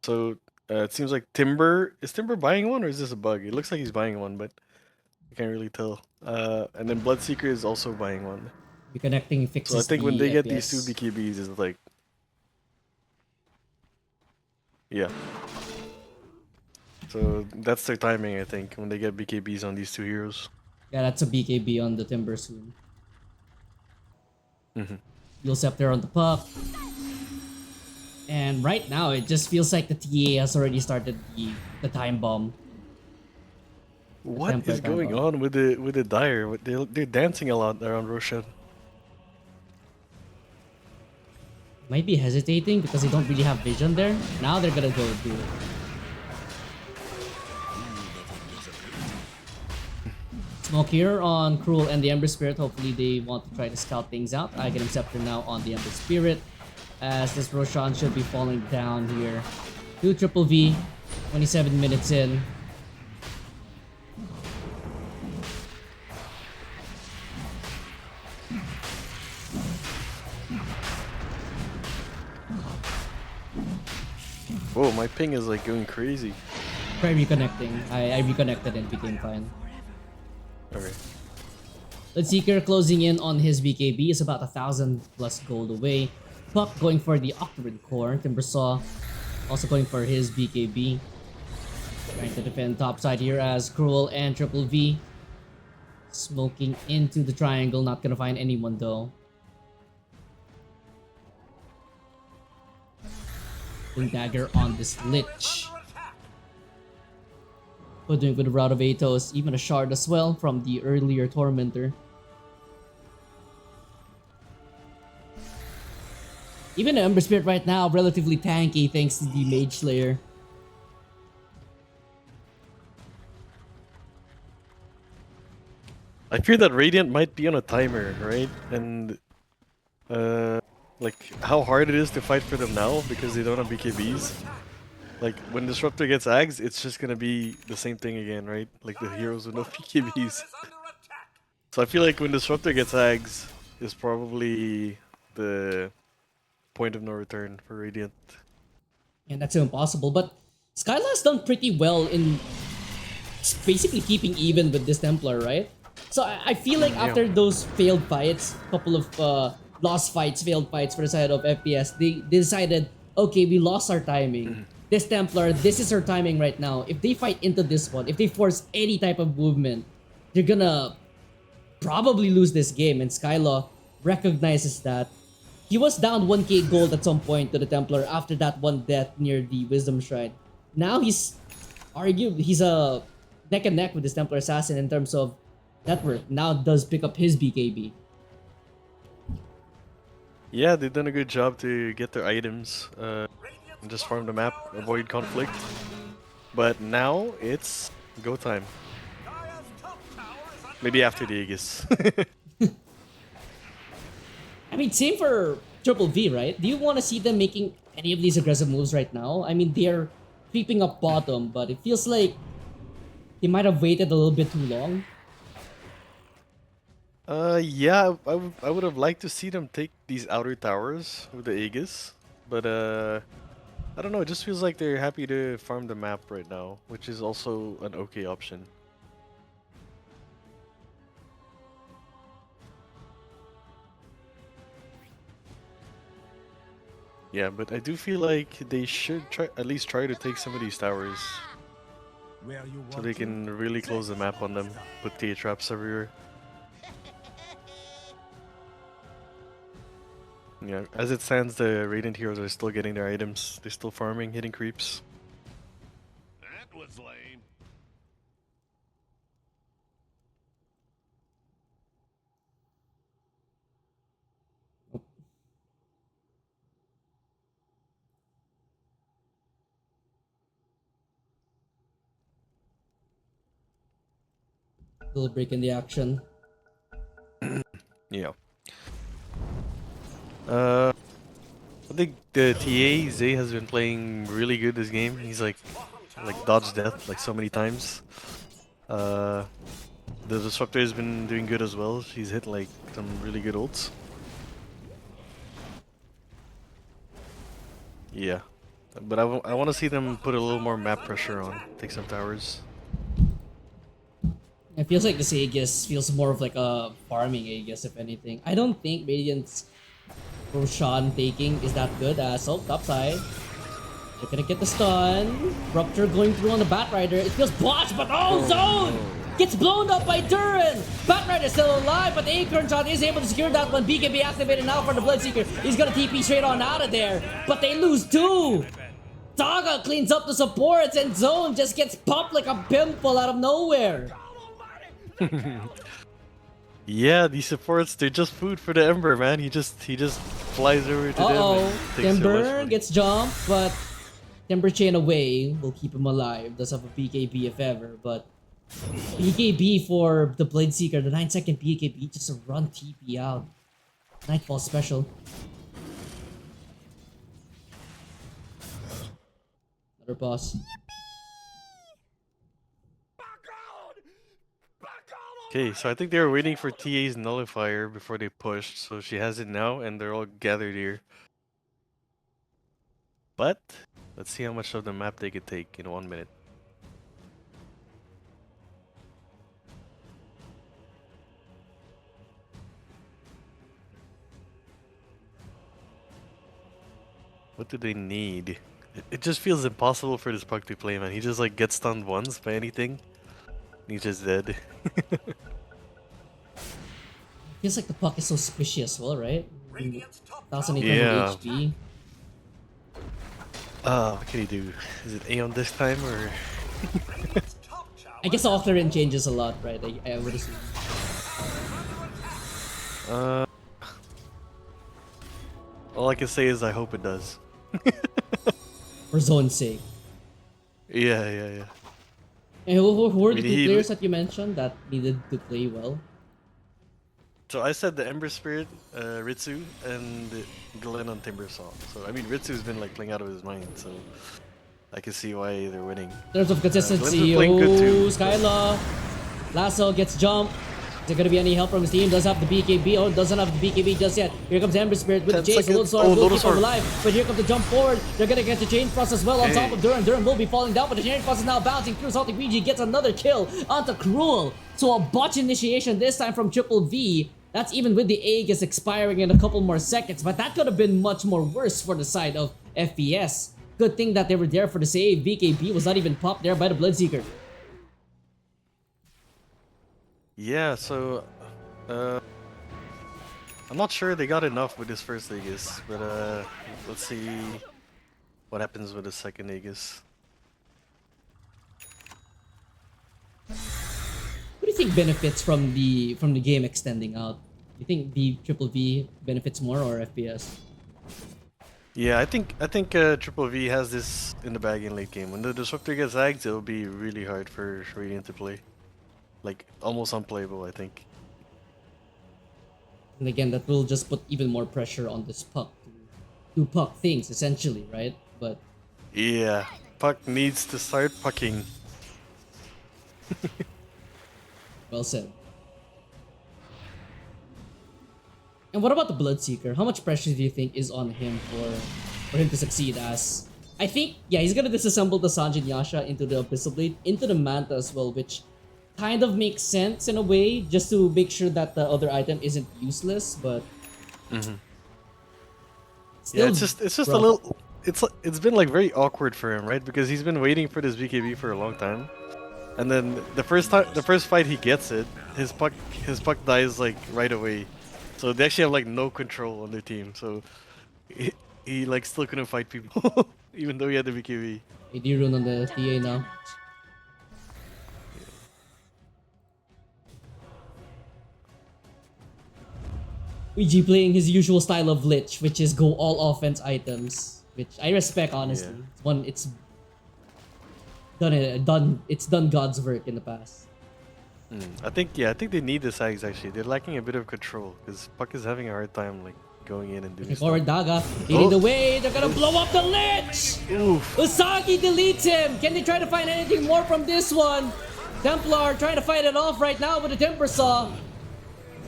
So it seems like is Timber buying one or is this a bug? It looks like he's buying one, but I can't really tell. And then Bloodseeker is also buying one. Reconnecting fixes. So I think when they get FPS. these two BKBs, it's like, yeah. So that's their timing, I think, when they get BKBs on these two heroes. Yeah, that's a BKB on the Timber soon. You'll Scepter on the puck. And right now, it just feels like the TA has already started the time bomb. What is going on with the Dire? They're dancing a lot around Roshan. Might be hesitating because they don't really have vision there. Now they're gonna go do it. Smoke here on Cruel and the Ember Spirit. Hopefully they want to try to scout things out. I get him Scepter now on the Ember Spirit, as this Roshan should be falling down here. 2 triple V, 27 minutes in. Whoa, my ping is like going crazy. Try reconnecting. I reconnected and became fine. Okay. Bloodseeker closing in on his BKB is about 1,000 plus gold away. Puck going for the Octarine core. Timbersaw also going for his BKB. Trying to defend topside here as Cruel and Triple V smoking into the triangle. Not gonna find anyone though. Dagger on this Lich. Doing with a route of Atos, even a shard as well from the earlier Tormentor. Even Ember Spirit right now, relatively tanky thanks to the Mage Slayer. I fear that Radiant might be on a timer, right? And like how hard it is to fight for them now because they don't have BKBs. Like when Disruptor gets Ags, it's just gonna be the same thing again, right? Like the heroes with no BKBs. So I feel like when Disruptor gets Ags is probably the point of no return for Radiant. And that's impossible, but Skyla's done pretty well in basically keeping even with this Templar, right? So I feel like after those failed fights, couple of lost fights, failed fights for the side of FPS, they decided, okay, we lost our timing. This Templar, this is our timing right now. If they fight into this one, if they force any type of movement, they're gonna probably lose this game. And Skylaw recognizes that. He was down 1k gold at some point to the Templar after that one death near the Wisdom Shrine. Now he's a neck and neck with this Templar Assassin in terms of net worth. Now does pick up his BKB. Yeah, they've done a good job to get their items and just farm the map, avoid conflict. But now it's go time. Maybe after the Aegis. I mean, same for Triple V, right? Do you want to see them making any of these aggressive moves right now? I mean, they're creeping up bottom, but it feels like they might have waited a little bit too long. Yeah, I would have liked to see them take these outer towers with the Aegis, but I don't know, it just feels like they're happy to farm the map right now, which is also an okay option. Yeah, but I do feel like they should at least try to take some of these towers so they can really close the map on them, put T traps everywhere. Yeah, as it stands, the Radiant heroes are still getting their items. They're still farming, hitting creeps. That was lame. Little break in the action. Yeah. I think the TA Zay has been playing really good this game. He's like dodged death like so many times. The Disruptor has been doing good as well. He's hit like some really good ults. Yeah, but I want to see them put a little more map pressure on, take some towers. It feels like this Aegis feels more of like a farming Aegis, if anything. I don't think Radiant's Roshan taking is that good as top side. They're gonna get the stun. Rupture going through on the Batrider. It feels botched, but zone! Gets blown up by Duran! Batrider still alive, but the Acorn Shot is able to secure that one. BKB activated now for the Bloodseeker. He's gonna TP straight on out of there, but they lose two! Daga cleans up the supports and Zone just gets popped like a pimple out of nowhere. Yeah, these supports, they're just food for the Ember, man. He just flies over to them and takes so much Timber money. gets jumped, but Timber chain away will keep him alive. Does have a BKB if ever, but BKB for the Bloodseeker, the 9-second BKB just to run TP out. Nightfall special. Or pause. Okay, so I think they were waiting for TA's nullifier before they pushed, so she has it now, and they're all gathered here. But let's see how much of the map they could take in 1 minute. What do they need? It just feels impossible for this Puck to play, man. He just like gets stunned once by anything. He's just dead. Feels like the Puck is so squishy as well, right? 1,800 Yeah. HP. What can he do? Is it Aeon this time or? I guess the Octaren changes a lot, right? I would assume. All I can say is I hope it does. For zone's sake. Yeah. And who were the I mean, two players that you mentioned that needed to play well? So I said the Ember Spirit, Ritsu, and Glenn on Timbersaw. So I mean, Ritsu's been like playing out of his mind, so I can see why they're winning. In terms of consistency, Glenn's playing good too. Skyla. Lasso gets jumped. Is there gonna be any help from his team? Does have the BKB. Oh, doesn't have the BKB just yet. Here comes Ember Spirit with the 10 chase. A little seconds. sword Oh, will little keep him sword. alive. But here comes the jump forward. They're gonna get the chain frost as well on Hey. top of Duran. Duran will be falling down, but the chain frost is now bouncing through. Salty PG gets another kill onto Cruel. So a botch initiation this time from Triple V. That's even with the Aegis expiring in a couple more seconds. But that could have been much more worse for the side of FPS. Good thing that they were there for the save. BKB was not even popped there by the Bloodseeker. Yeah, so I'm not sure they got enough with this first Aegis, but let's see what happens with the second Aegis. What do you think benefits from the game extending out? You think the Triple V benefits more or FPS? Yeah, I think Triple V has this in the bag in late game. When the Disruptor gets agged, it'll be really hard for Radiant to play. Like, almost unplayable, I think. And again, that will just put even more pressure on this Puck to do Puck things, essentially, right? But Yeah, Puck needs to start pucking. well said. And what about the Bloodseeker? How much pressure do you think is on him for him to succeed as... I think, yeah, he's gonna disassemble the Sanjin Yasha into the Abyssal Blade, into the Manta as well, which kind of makes sense in a way, just to make sure that the other item isn't useless, but... Yeah, still it's just a rough. little. It's been like very awkward for him, right? Because he's been waiting for this BKB for a long time, and then the first fight he gets it, his puck dies like right away, so they actually have like no control on their team. So he like still couldn't fight people, even though he had the BKB. AD rune on the TA now. Ouija playing his usual style of Lich, which is go all offense items, which I respect honestly. Yeah. It's done God's work in the past. I think they need the sags actually. They're lacking a bit of control because Puck is having a hard time like going in and doing Forward stuff. Daga, leading the way. They're gonna blow up the Lich. Oof. Usagi deletes him. Can they try to find anything more from this one? Templar trying to fight it off right now with the Temper Saw.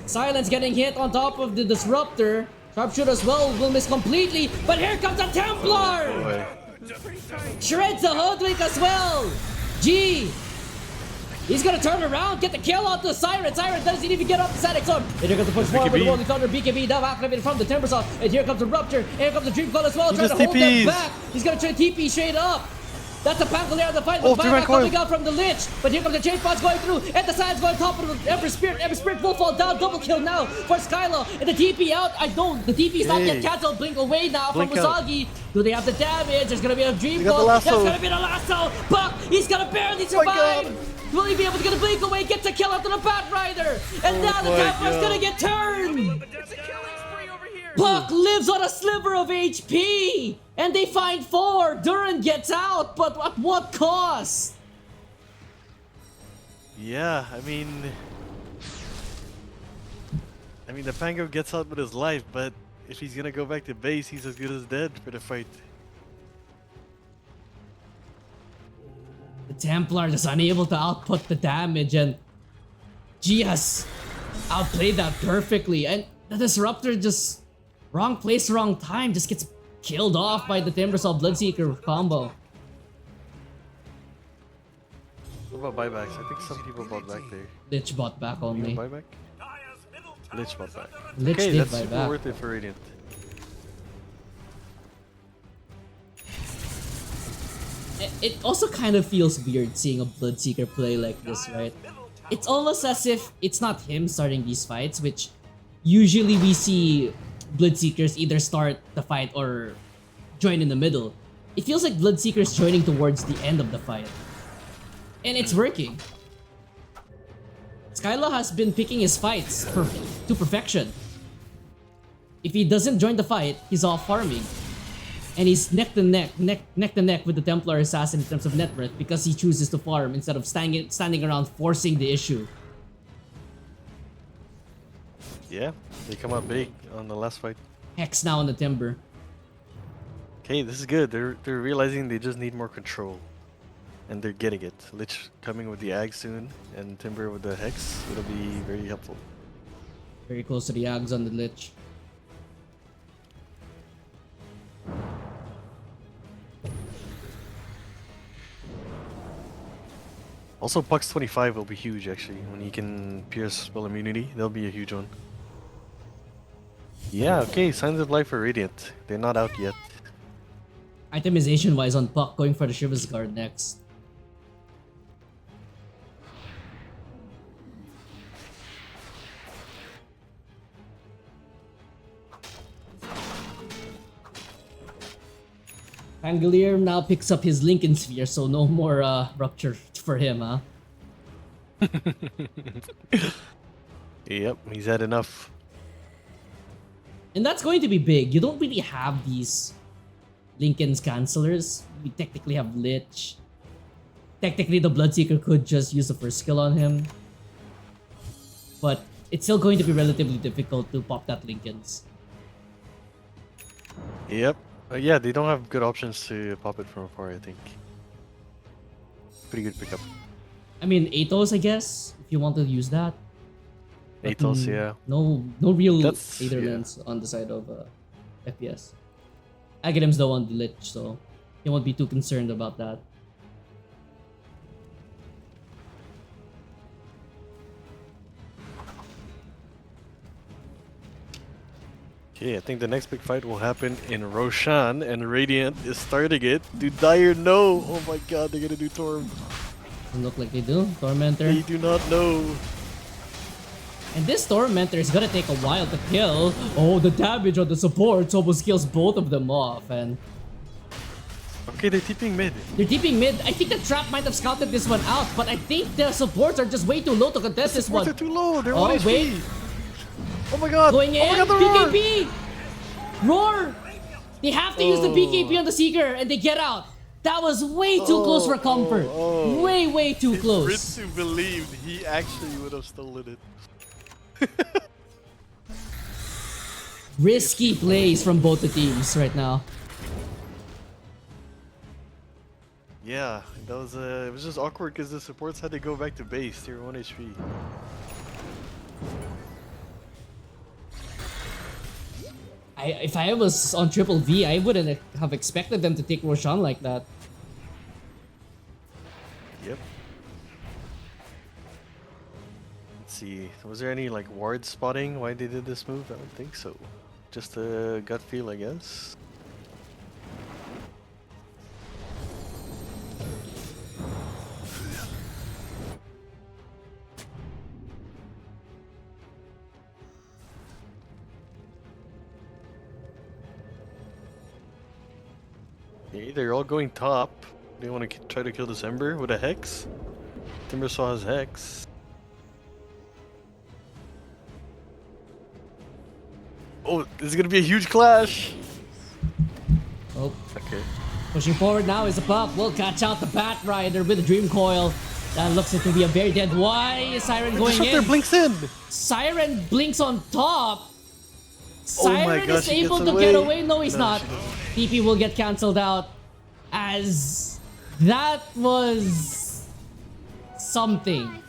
Silence getting hit on top of the Disruptor. Sharpshooter as well will miss completely. But here comes a Templar! Boy. Shreds the Hoodwink as well. G. He's gonna turn around, get the kill onto Siren. Siren doesn't even get off the static zone. And here comes the push forward with the rolling thunder. BKB now activated from the Timber Saw. And here comes the Rupture. And here comes the Dream Call as well. He Trying to just hold them TPs. back. He's gonna try to TP straight up. That's a Pangolier on the fight, Oh, but three-man Baga coil. coming out from the Lich. But here comes the Chain Spots going through, and the Science going top of the Ember Spirit. Ember Spirit will fall down. Double kill now for Skyla. And the TP out. The TP is not yet Hey. cancelled. Blink away now Blink from out. Usagi. Do they have the damage? There's gonna be a Dream They got the Call. lasso. There's gonna be the lasso. Buck, he's gonna barely Oh my God. survive. Will he be able to get a blink away? Get the kill after the Bat Rider. And Oh now the my Templar's God. gonna get turned. There's a killing spree over here. Puck lives on a sliver of HP! And they find 4! Duran gets out, but at what cost? Yeah, I mean, the Pango gets out with his life, but if he's gonna go back to base, he's as good as dead for the fight. Templar just unable to output the damage, and Gias outplayed that perfectly. And the Disruptor just wrong place, wrong time, just gets killed off by the Timbersaw Bloodseeker combo. What about buybacks? I think some people bought back there. Lich bought back only. You buyback? Lich bought back. Lich Okay, did that's buy super back. worth it for Radiant. It also kind of feels weird seeing a Bloodseeker play like this, right? It's almost as if it's not him starting these fights, which usually we see Bloodseekers either start the fight or join in the middle. It feels like Bloodseekers joining towards the end of the fight. And it's working. Skyla has been picking his fights to perfection. If he doesn't join the fight, he's off farming. And he's neck to neck with the Templar Assassin in terms of net worth because he chooses to farm instead of standing around forcing the issue. Yeah, they come out big on the last fight. Hex now on the Timber. Okay, this is good. They're realizing they just need more control. And they're getting it. Lich coming with the Ag soon, and Timber with the Hex. It'll be very helpful. Very close to the Ags on the Lich. Also, Puck's 25 will be huge actually. When he can pierce spell immunity, that'll be a huge one. Yeah, okay, signs of life for Radiant. They're not out yet. Itemization wise on Puck, going for the Shivers Guard next. Pangolier now picks up his Lincoln Sphere, so no more rupture for him, huh? Yep, he's had enough. And that's going to be big. You don't really have these Lincoln's cancelers. We technically have Lich. Technically, the Bloodseeker could just use the first skill on him. But it's still going to be relatively difficult to pop that Lincoln's. Yep. Yeah, they don't have good options to pop it from afar, I think. Pretty good pickup. I mean, Atos, I guess, if you want to use that. But, Atos, yeah. No real That's- Aetherlands on the side of FPS. Aghanims though on the Lich, so you won't be too concerned about that. Okay, I think the next big fight will happen in Roshan, and Radiant is starting it. Do Dire know? Oh my god, they're gonna do Torm. Doesn't look like they do. Tormentor. They do not know. And this Tormentor is gonna take a while to kill. Oh, the damage on the supports almost kills both of them off. And Okay, they're tipping mid. they're deeping mid. I think the trap might have scouted this one out, but I think the supports are just way too low to contest this Supports one. are too low. They're Oh, 1 HP. wait. Oh my god. Going in, Oh my god, the roar. BKB! Roar! They have to use the BKB on the Seeker and they get out. That was way too close for comfort. Way too close. Ritsu believed he actually would have stolen it. Risky plays from both the teams right now. Yeah, that was it was just awkward because the supports had to go back to base. They were 1 HP. If I was on Triple V, I wouldn't have expected them to take Roshan like that. Yep. Let's see. Was there any like ward spotting why they did this move? I don't think so. Just a gut feel, I guess. Okay, they're all going top. They want to try to kill this Ember with a Hex. Timber saw his Hex. Oh, this is gonna be a huge clash. Oh, Okay. pushing forward now is a Puck. Will catch out the Bat Rider with the Dream Coil. That looks like to be a very dead. Why is Siren going Disruptor in? blinks in. Siren blinks on top. Oh my Siren gosh, is he able gets to get away. away. No, he's No, not. she doesn't. TP will get cancelled out as that was something.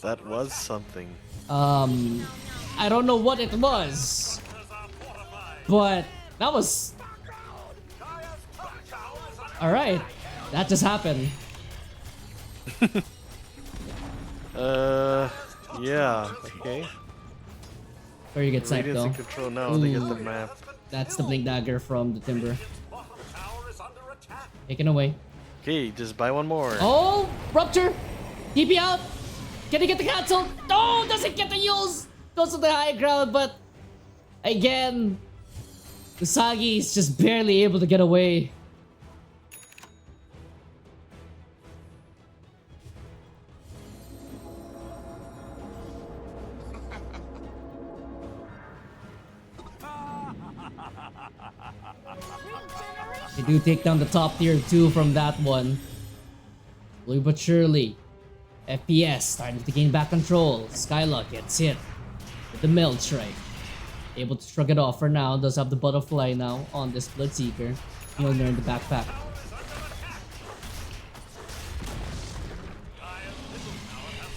That was something. I don't know what it was, but that was... Alright, that just happened. Yeah, okay. Where you get sniped Radiant's though. in control now, they get the Ooh. map. That's the blink dagger from the timber. Taken away. Okay, just buy one more. Oh, rupture! TP out! Can he get the cancel? No, doesn't get the use! Goes to the high ground, but again, Usagi is just barely able to get away. They do take down the top tier 2 from that one. Slowly but surely. FPS starting to gain back control. Skylock gets hit with the meld strike. Able to shrug it off for now. Does have the butterfly now on this Bloodseeker. Mjolnir in the backpack.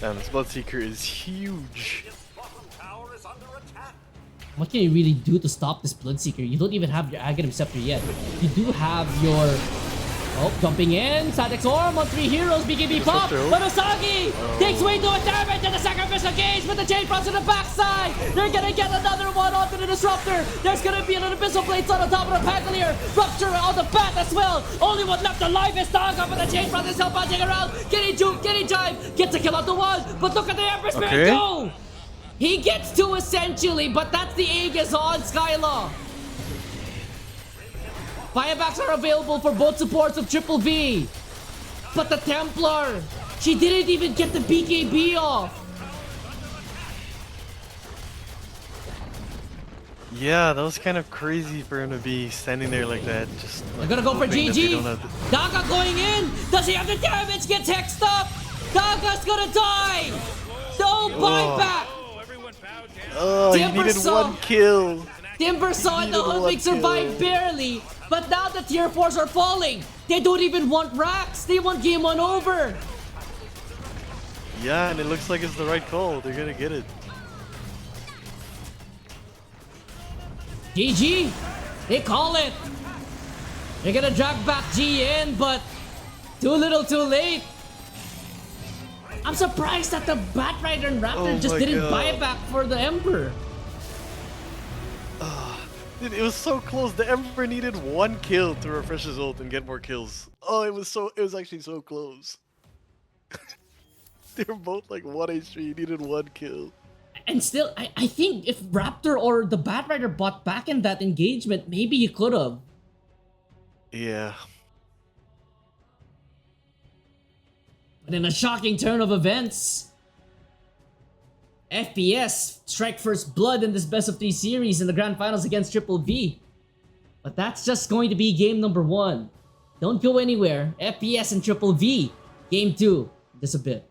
Damn, this Bloodseeker is huge. What can you really do to stop this Bloodseeker? You don't even have your Aghanim Scepter yet. You do have your... Oh, jumping in. Static Orm on 3 heroes. BKB pop. But Usagi takes way too much damage and the sacrificial gaze with the chain frost on the backside. They're gonna get another one onto the Disruptor. There's gonna be an Abyssal Plates on the top of the Pangolier. Rupture on the bat as well. Only one left alive is Taga, but the chain frost is still punching around. Can he juke? Can he jive? Gets a kill on the one. But look at the Emperor Spirit go! He gets 2 essentially, but that's the Aegis on Skylaw. Firebacks are available for both supports of Triple V. But the Templar, she didn't even get the BKB off. Yeah, that was kind of crazy for him to be standing there like that. Just like, They're gonna go for hoping that they don't GG. have Daga going in. Does he have the damage? Gets hexed up. Daga's gonna die. No buyback. Oh, he Timber needed saw- 1 kill. Timber saw it, the Needed one Hoodwink survived kill. barely. But now the tier 4s are falling. They don't even want racks. They want game 1 over. Yeah, and it looks like it's the right call. They're gonna get it. GG. They call it. They're gonna drag back G in, but too little too late. I'm surprised that the Batrider and Raptor Oh just my didn't God. buy it back for the Emperor. Dude, it was so close. The Emperor needed 1 kill to refresh his ult and get more kills. Oh, it was actually so close. They were both like 1 HP. He needed 1 kill. And still, I think if Raptor or the Batrider bought back in that engagement, maybe you could have. Yeah. But in a shocking turn of events, FPS strike first blood in this best of 3 series in the Grand Finals against Triple V. But that's just going to be game number 1. Don't go anywhere. FPS and Triple V. Game 2. Just a bit.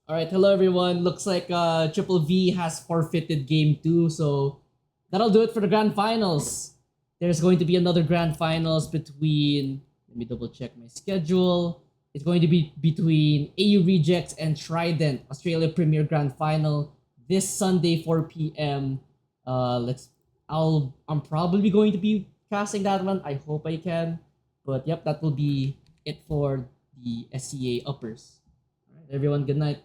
Alright, hello everyone. Looks like Triple V has forfeited game 2, so that'll do it for the Grand Finals. There's going to be another Grand Finals between Let me double check my schedule. It's going to be between AU Rejects and Trident, Australia Premier Grand Final, this Sunday 4 p.m. I'm probably going to be casting that one. I hope I can. But yep, that will be it for the SCA uppers. All right, everyone, good night.